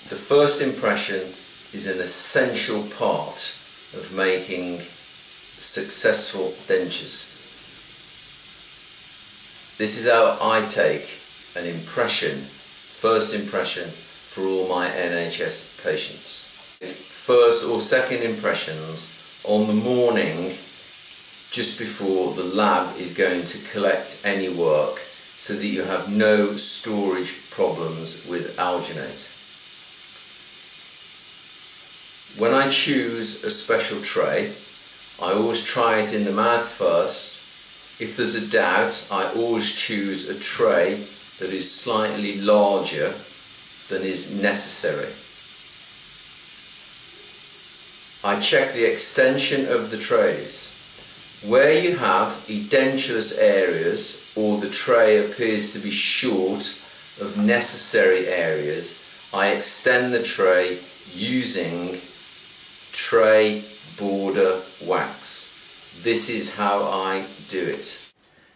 The first impression is an essential part of making successful dentures. This is how I take an impression, first impression, for all my NHS patients. First or second impressions on the morning just before the lab is going to collect any work, so that you have no storage problems with alginate. When I choose a special tray, I always try it in the mouth first. If there's a doubt, I always choose a tray that is slightly larger than is necessary. I check the extension of the trays. Where you have edentulous areas or the tray appears to be short of necessary areas, I extend the tray using tray border wax. This is how I do it.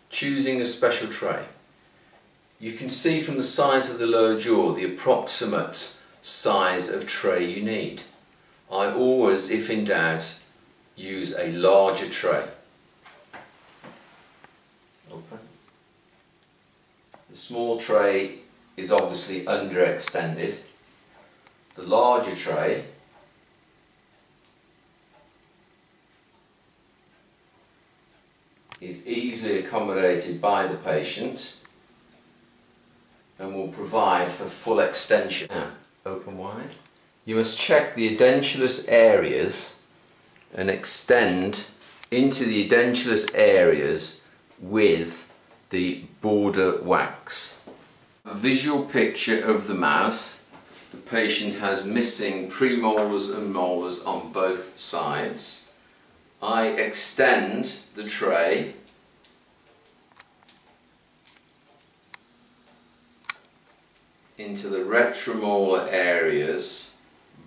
Choosing a special tray. You can see from the size of the lower jaw the approximate size of tray you need. I always, if in doubt, use a larger tray. Open. The small tray is obviously underextended. The larger tray is easily accommodated by the patient and will provide for full extension. Now, open wide. You must check the edentulous areas and extend into the edentulous areas with the border wax. A visual picture of the mouth. The patient has missing premolars and molars on both sides. I extend the tray into the retromolar areas,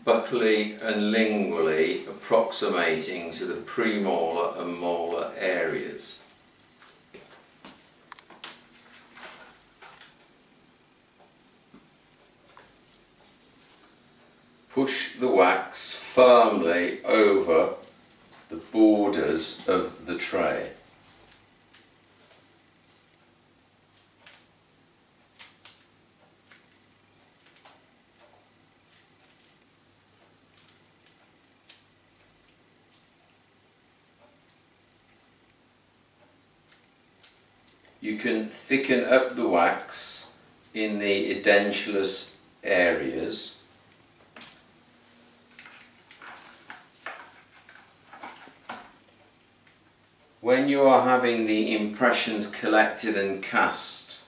buccally and lingually approximating to the premolar and molar areas. Push the wax firmly over the borders of the tray. You can thicken up the wax in the edentulous areas. When you are having the impressions collected and cast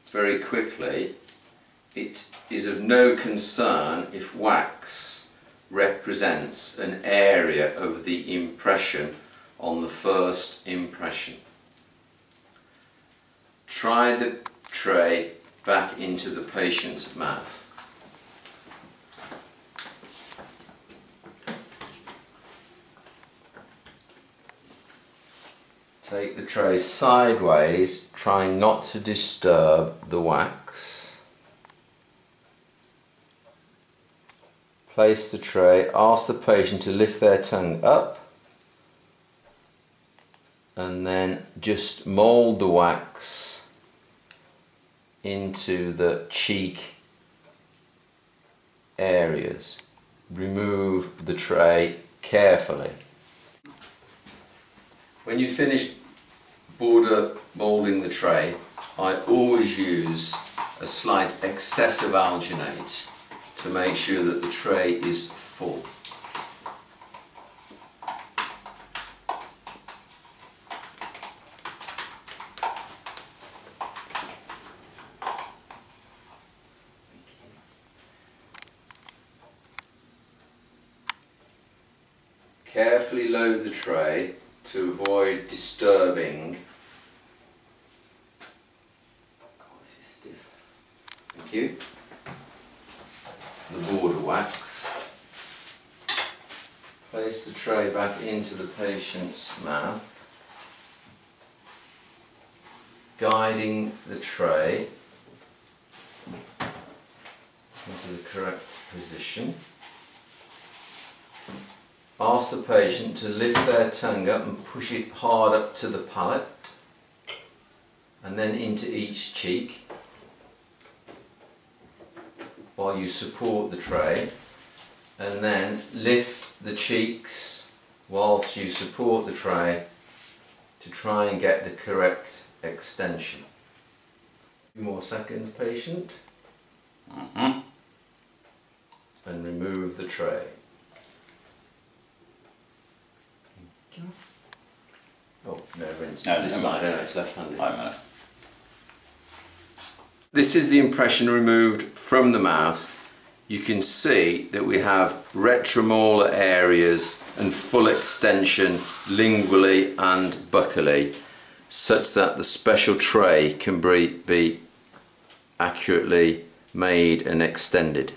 very quickly, it is of no concern if wax represents an area of the impression on the first impression. Try the tray back into the patient's mouth. Take the tray sideways, trying not to disturb the wax. Place the tray, ask the patient to lift their tongue up, and then just mould the wax into the cheek areas. Remove the tray carefully. When you finish border moulding the tray, I always use a slight excess of alginate to make sure that the tray is full. Carefully load the tray to avoid disturbing. Thank you. The border wax. Place the tray back into the patient's mouth, guiding the tray into the correct position. Ask the patient to lift their tongue up and push it hard up to the palate and then into each cheek while you support the tray, and then lift the cheeks whilst you support the tray to try and get the correct extension. A few more seconds, patient. And remove the tray. Oh, no, rinse. No, This side, no, it's left-handed. This is the impression removed from the mouth. You can see that we have retromolar areas and full extension lingually and buccally, such that the special tray can be accurately made and extended.